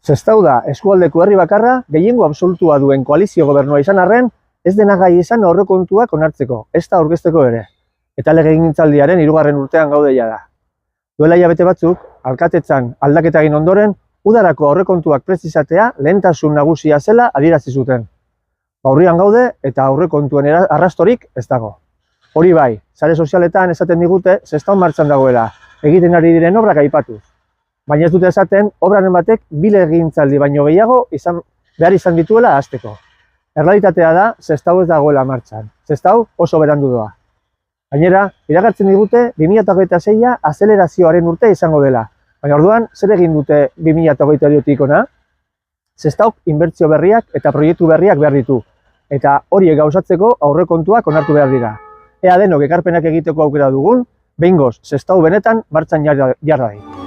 Sestao da eskualdeko herri bakarra gehiengo absolutua duen koalizio gobernua izan arren, ez dena gai izan aurrekontuak onartzeko, ez da aurkezteko ere. Eta legegintzaldiaren 3. urtean gaude jada. Duela hilabete batzuk, alkatetzan aldaketa egin ondoren, udarako aurrekontuak prezizatea lehentasun nagusia zela adierazi zuten. Aurrian gaude eta aurrekontuen arrastorik ez dago. Hori bai, sare sozialetan esaten digute Sestao martxan dagoela, egiten ari diren obrak aipatuz. Baina ez dute esaten, obraren batek bi legegintzaldi baino gehiago behar izan dituela hasteko. Errealitatea da, Sestao ez dagoela martxan. Sestao oso berandu doa. Gainera, iragartzen digute 2026a azelerazioaren urte izango dela. Baina orduan, zer egin dute 2022tik ona? Sestaok inbertsio berriak eta proiektu berriak behar ditu. Eta horiek gauzatzeko aurrekontuak onartu behar dira. Ea denok ekarpenak egiteko aukera dugun, behingoz Sestao benetan martxan jar dadin.